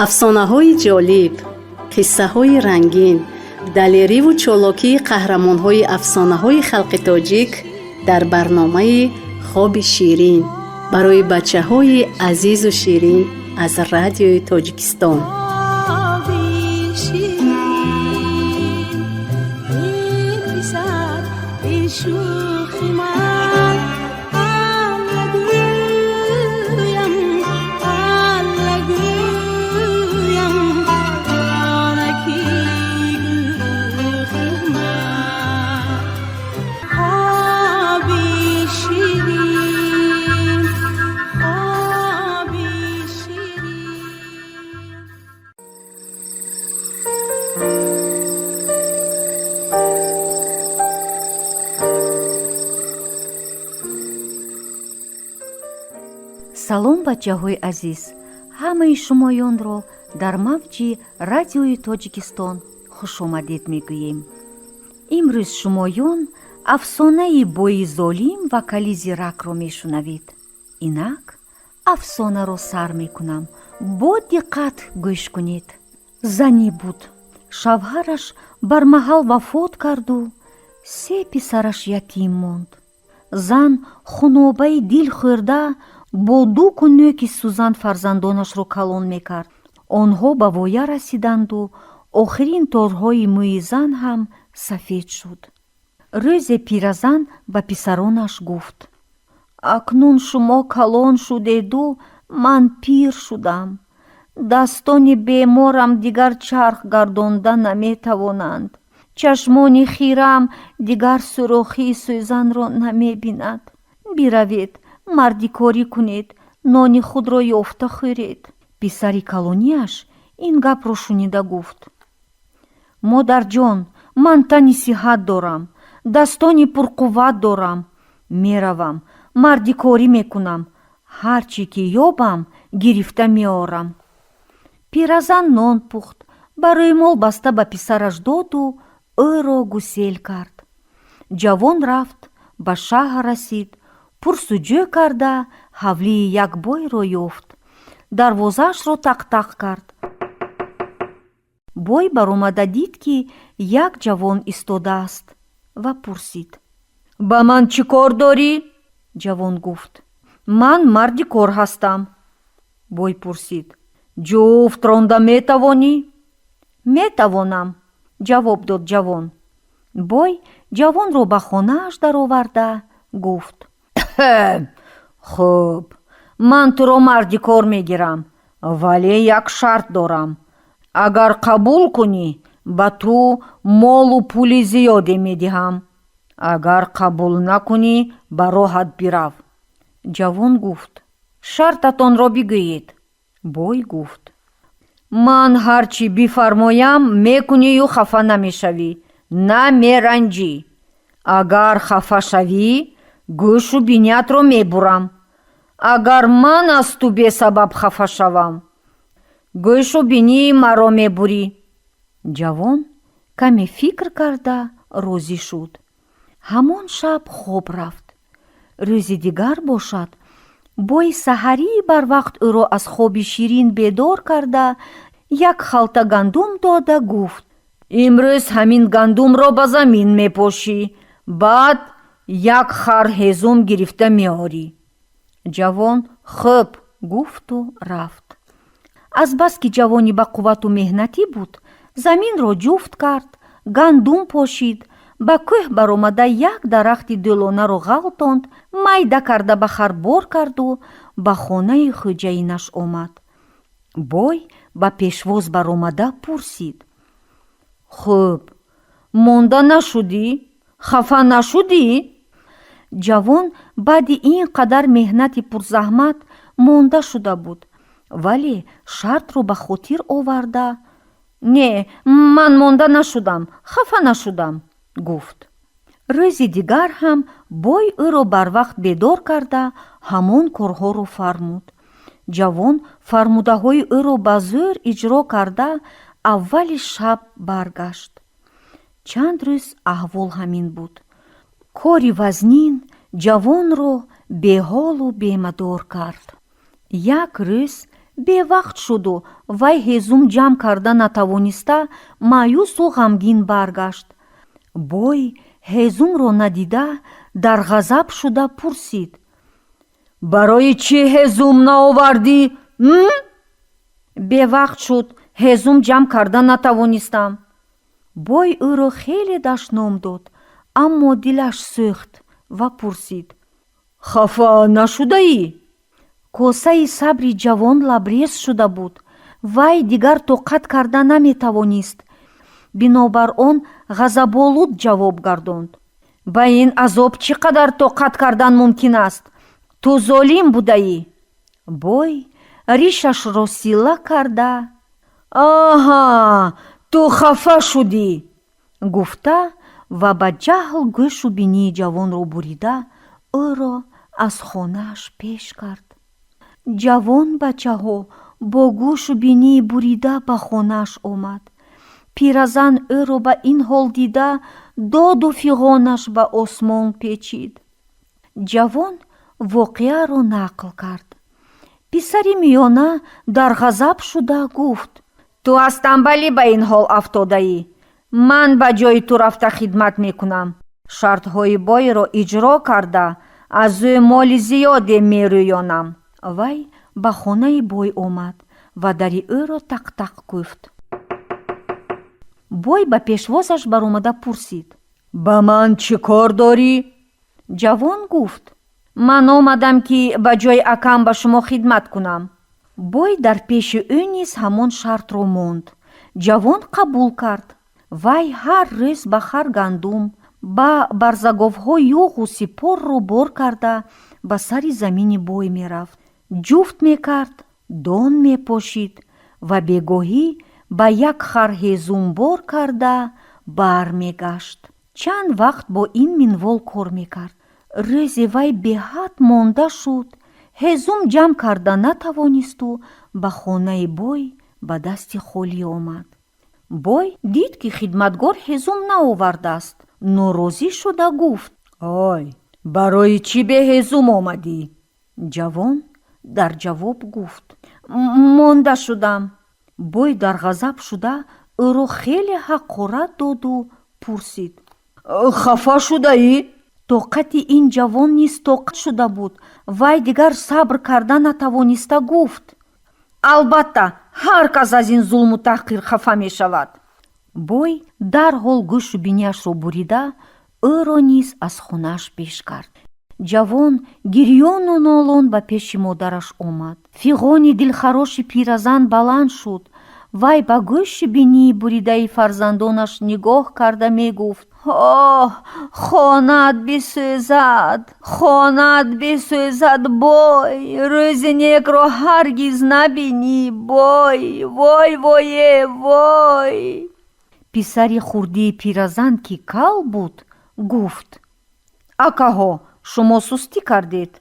афсонаҳои ҷолиб, қиссаҳои рангин, далериву чолокии қаҳрамонҳои афсонаҳои халқи тоҷик дар барномаи хоби ширин барои бачаҳои азизу ширин аз радиои Тоҷикистон. салом бачаҳои азиз, ҳамаи шумоёнро дар мавҷи радиои Тоҷикистон хушомадед мегӯем. имрӯз шумоён афсонаи бои золим ва кали зиракро мешунавед. инак афсонаро сар мекунам, бо диққат гӯш кунед. зане буд, шавҳараш бармаҳал вафот карду 3 писараш ятим монд. зан хунобаи дилхӯрда бо дуку нӯки сӯзан фарзандонашро калон мекард. онҳо ба воя расиданду охирин торҳои мӯи зан ҳам сафед шуд. рӯзе пиразан ба писаронаш гуфт: акнун шумо калон шудеду ман пир шудам. дастони беморам дигар чарх гардонда наметавонанд. чашмони хирам дигар сурохии сӯзанро намебинад. биравед, мардикорӣ кунед, нони худро ёфта хӯред. писари калониаш ин гапро шунида гуфт: модарҷон, ман тани сиҳат дорам, дастони пурқувват дорам. меравам, мардикорӣ мекунам, ҳар чӣ ки ёбам гирифта меорам. пиразан нон пухт, ба рӯймол баста ба писараш доду ӯро гусел кард. ҷавон рафт, ба шаҳр расид, пурсуҷӯ карда ҳавлии як бойро ёфт. дарвозаашро тақ-тақ кард. бой баромада дид ки як ҷавон истодааст ва пурсид: ба ман чӣ кор дорӣ? ҷавон гуфт: ман марди кор ҳастам. бой пурсид: ҷуфт ронда метавонӣ? метавонам, ҷавоб дод ҷавон. бой ҷавонро ба хонааш дароварда гуфт: хуб, ман туро марди кор мегирам, вале як шарт дорам. агар қабул кунӣ, ба ту молу пули зиёде медиҳам. агар қабул накунӣ, ба роҳат бирав. ҷавон гуфт: шартатонро бигӯед. бой гуфт: ман ҳар чӣ бифармоям мекунию хафа намешавӣ, на меранҷӣ. агар хафа шавӣ, гӯшу бинятро мебурам. агар ман аз ту бесабаб хафа шавам, гӯшу бинии маро мебурӣ. ҷавон каме фикр карда розӣ шуд. ҳамон шаб хоб рафт. рӯзи дигар бошад, бой саҳарӣ барвақт ӯро аз хоби ширин бедор карда як халта гандум дода гуфт: имрӯз ҳамин гандумро ба замин мепошӣ, баъд як хар ҳезум гирифта меорӣ. ҷавон хуб гуфту рафт. азбаски ҷавони ба қуввату меҳнатӣ буд, заминро ҷуфт кард, гандум пошид, ба кӯҳ баромада як дарахти дӯлонаро ғалтонд, майда карда ба хар бор карду ба хонаи хоҷаинаш омад. бой ба пешвоз баромада пурсид: хуб, монда нашудӣ? хафа нашудӣ? ҷавон баъди ин қадар меҳнати пурзаҳмат монда шуда буд, вале шартро ба хотир оварда: не, ман монда нашудам, хафа нашудам, гуфт. рӯзи дигар ҳам бой ӯро барвақт бедор карда ҳамон корҳоро фармуд. ҷавон фармудаҳои ӯро ба зӯр иҷро карда аввали шаб баргашт. чанд рӯз аҳвол ҳамин буд. кори вазнин ҷавонро беҳолу бемадор кард. як рӯз бевақт шуду вай ҳезум ҷамъ карда натавониста маъюсу ғамгин баргашт. бой ҳезумро надида дар ғазаб шуда пурсид: барои чӣ ҳезум наовардӣ? бевақт шуд, ҳезум ҷамъ карда натавонистам. бой ӯро хеле дашном дод, аммо дилаш сӯхт ва пурсид: хафа нашудаӣ? косаи сабри ҷавон лабрез шуда буд. вай дигар тоқат карда наметавонист. бинобар он ғазаболуд ҷавоб гардонд: ба ин азоб чӣ қадар тоқат кардан мумкин аст? ту золим будаӣ. бой ришашро сила карда: аҳа, ту хафа шудӣ, гуфта ва ба ҷаҳл гӯшу бинии ҷавонро бурида ӯро аз хонааш пеш кард. ҷавон бачаҳо бо гӯшу бинии бурида ба хонааш омад. пиразан ӯро ба ин ҳол дида доду фиғонаш ба осмон печид. ҷавон воқеаро нақл кард. писари миёна дар ғазаб шуда гуфт: ту аз тамбалӣ ба ин ҳол афтодаӣ. ман ба ҷои ту рафта хидмат мекунам. шартҳои бойро иҷро карда аз ӯ моли зиёде мерӯёнам. вай ба хонаи бой омад ва дари ӯро тақ-тақ гуфт. бой ба пешвозаш баромада пурсид: ба ман чӣ кор дорӣ? ҷавон гуфт: ман омадам ки ба ҷои акам ба шумо хидмат кунам. бой дар пеши ӯ низ ҳамон шартро монд. ҷавон қабул кард. вай ҳар рӯз ба хар гандум, ба барзаговҳо юғу сипорро бор карда ба сари замини бой мерафт. ҷуфт мекард, дон мепошид ва бегоҳӣ ба як хар ҳезум бор карда бармегашт. чанд вақт бо ин минвол кор мекард. рӯзе вай беҳад монда шуд. ҳезум ҷамъ карда натавонисту ба хонаи бой ба дасти холӣ омад. бой дид ки хидматгор ҳезум наовардааст. норозӣ шуда гуфт: ой, барои чӣ бе ҳезум омадӣ? ҷавон дар ҷавоб гуфт: монда шудам. бой дар ғазаб шуда ӯро хеле ҳақорат доду пурсид: хафа шудаӣ? тоқати ин ҷавон низ тоқ шуда буд. вай дигар сабр карда натавониста гуфт: албатта, ҳар кас аз ин зулму таҳқир хафа мешавад. бой дарҳол гӯшу бинияшро бурида ӯро низ аз хонааш пеш кард. ҷавон гирёну нолон ба пеши модараш омад. фиғони дилхароши пиразан баланд шуд. вай ба гӯши бинии буридаи фарзандонаш нигоҳ карда мегуфт: оҳ, хонат бисӯзад, хонат бисӯзад бой, рӯзи некро ҳаргиз набинӣ бой, вой вое вой. писари хурдии пиразан ки кал буд гуфт: акаҳо, шумо сустӣ кардед,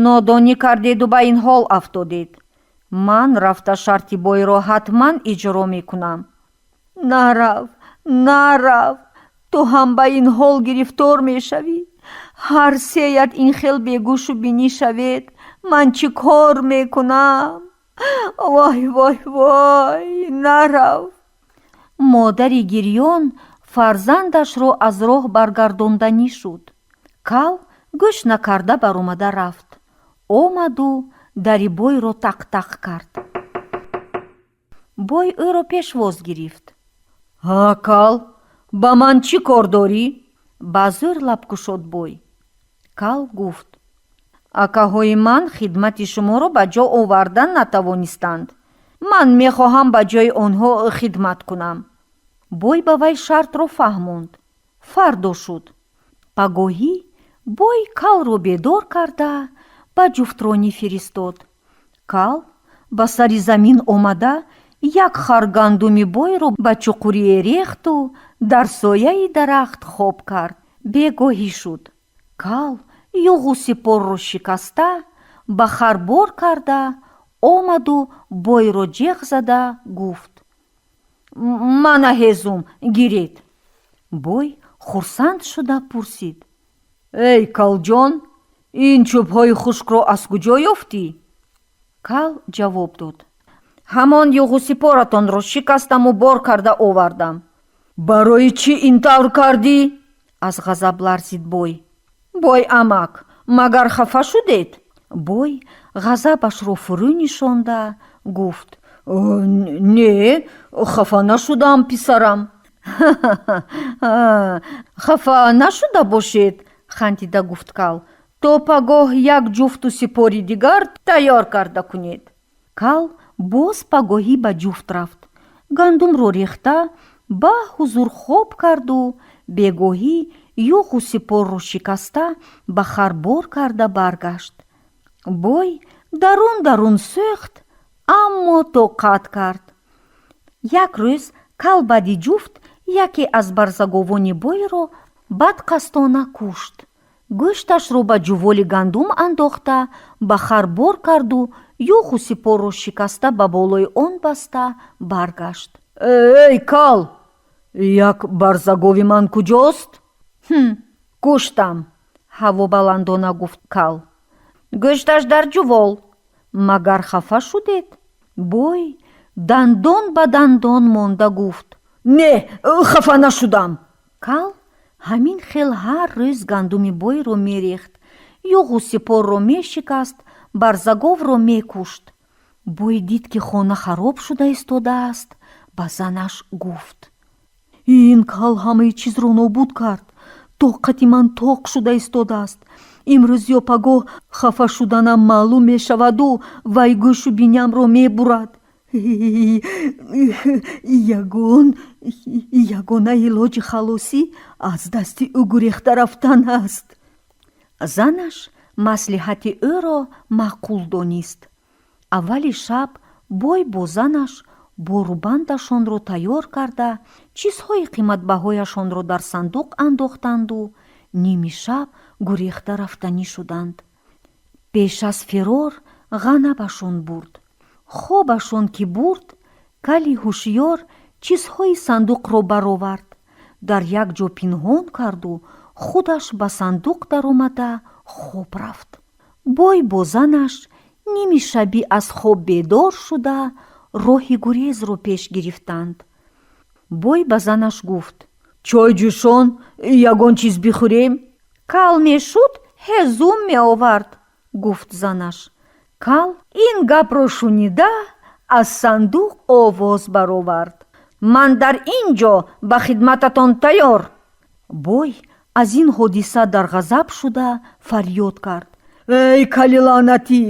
нодонӣ кардеду ба ин ҳол афтодед. ман рафта шарти бойро ҳатман иҷро мекунам. нарав, нарав, ту ҳам ба ин ҳол гирифтор мешавӣ. ҳар сеят ин хел бегӯшу бинӣ шавед, ман чӣ кор мекунам? вой вой вой, нарав. модари гирён фарзандашро аз роҳ баргардонданӣ шуд. кал гӯш накарда баромада рафт. омаду дари бойро тақ-тақ кард. бой ӯро пешвоз гирифт. ҳа кал, ба ман чӣ кор дорӣ? ба зӯр лаб кушод бой. кал гуфт: акаҳои ман хидмати шуморо ба ҷо овардан натавонистанд. ман мехоҳам ба ҷои онҳо хидмат кунам. бой ба вай шартро фаҳмонд. фардо шуд. пагоҳӣ бой калро бедор карда ба ҷуфтронӣ фиристод. кал ба сари замин омада як хар гандуми бойро ба чуқурие рехту дар сояи дарахт хоб кард. бегоҳӣ шуд. кал юғу сипорро шикаста ба хар бор карда омаду бойро ҷеғ зада гуфт: мана ҳезум, гиред. бой хурсанд шуда пурсид: эй калҷон, ин чӯбҳои хушкро аз куҷо ёфтӣ? кал ҷавоб дод: ҳамон юғусипоратонро шикастаму бор карда овардам. барои чӣ ин тавр кардӣ? аз ғазаб ларзид бой. бой амак, магар хафа шудед? бой ғазабашро фурӯ нишонда гуфт: не, хафа нашудам, писарам. хафа нашуда бошед, хандида гуфт кал. то пагоҳ як ҷуфту сипори дигар тайёр карда кунед. кал боз пагоҳӣ ба ҷуфт рафт. гандумро рехта ба ҳузур хоб карду бегоҳӣ юғу сипорро шикаста ба харбор карда баргашт. бой дарун сӯхт, аммо тоқат кард. як рӯз кал баъди ҷуфт яке аз барзаговони бойро бадқастона кушт. гӯшташро ба ҷуволи гандум андохта ба харбор карду юғу сипорро шикаста ба болои он баста баргашт. эй кал, як барзагови ман куҷост? гӯштам, ҳавобаландона гуфт кал. гӯшташ дар ҷувол. магар хафа шудед? бой дандон ба дандон монда гуфт: не, хафа нашудам. кал ҳамин хел ҳар рӯз гандуми бойро мерехт, юғу сипорро мешикаст, барзаговро мекушт. бой дид ки хона хароб шуда истодааст. ба занаш гуфт: ин кал ҳамаи чизро нобуд кард. тоқати ман тоқ шуда истодааст. имрӯз ё пагоҳ хафа шуданам маълум мешаваду вай гӯшу бинямро мебурад. ягона илоҷи халосӣ аз дасти ӯ гурехта рафтан аст. занаш маслиҳати ӯро маъқул донист. аввали шаб бой бо занаш борубандашонро тайёр карда чизҳои қиматбаҳояшонро дар сандуқ андохтанду ними шаб гурехта рафтанӣ шуданд. пеш аз фирор ғанабашон бурд. хобашон ки бурд, кали ҳушёр чизҳои сандуқро баровард, дар як ҷо пинҳон карду худаш ба сандуқ даромада хоб рафт. бой бо занаш ними шабӣ аз хоб бедор шуда роҳи гурезро пеш гирифтанд. бой ба занаш гуфт: чой ҷӯшон, ягон чиз бихӯрем? кал мешуд, ҳезум меовард, гуфт занаш. кал ин гапро шунида аз сандуқ овоз баровард: ман дар ин ҷо ба хидмататон тайёр. бой аз ин ҳодиса дар ғазаб шуда фарёд кард: эй кали лаънатӣ,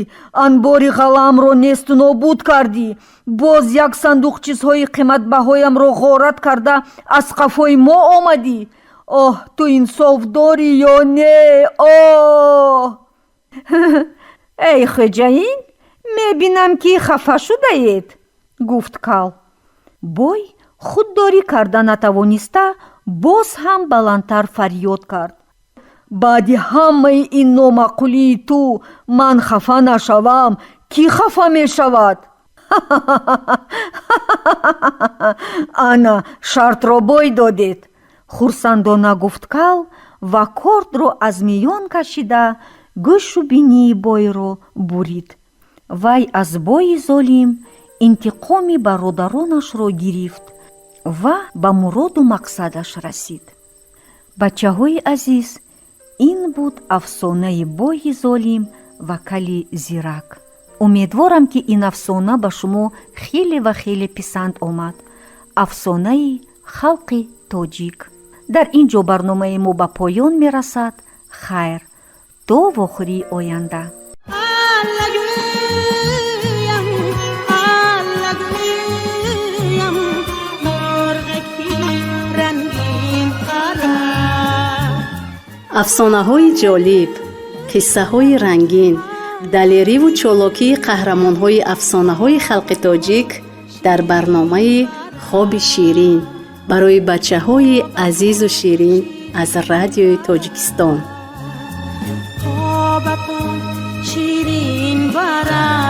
анбори ғалаамро несту нобуд кардӣ. боз як сандуқ чизҳои қиматбаҳоямро ғорат карда аз қафои мо омадӣ. оҳ, ту инсоф дорӣ ё не? оҳ! эй хоҷаин, мебинам ки хафа шудаед, гуфт кал. бой худдорӣ карда натавониста боз ҳам баландтар фарёд кард: баъди ҳамаи ин номаъқулии ту ман хафа нашавам, кӣ хафа мешавад? ана шартро бой додед, хурсандона гуфт кал ва кордро аз миён кашида гӯшу бинии бойро бурид. вай аз бои золим интиқоми бародаронашро гирифт ва ба муроду мақсадаш расид. бачаҳои азиз, ин буд афсонаи бои золим ва кали зирак. умедворам ки ин афсона ба шумо хеле ва хеле писанд омад. афсонаи халқи тоҷик. дар ин ҷо барномаи мо ба поён мерасад. хайр, то вохӯрии оянда. афсонаҳои ҷолиб, қиссаҳои рангин, далериву чолокии қаҳрамонҳои афсонаҳои халқи тоҷик дар барномаи хоби ширин барои бачаҳои азизу ширин аз радиои Тоҷикистон. شیرین برم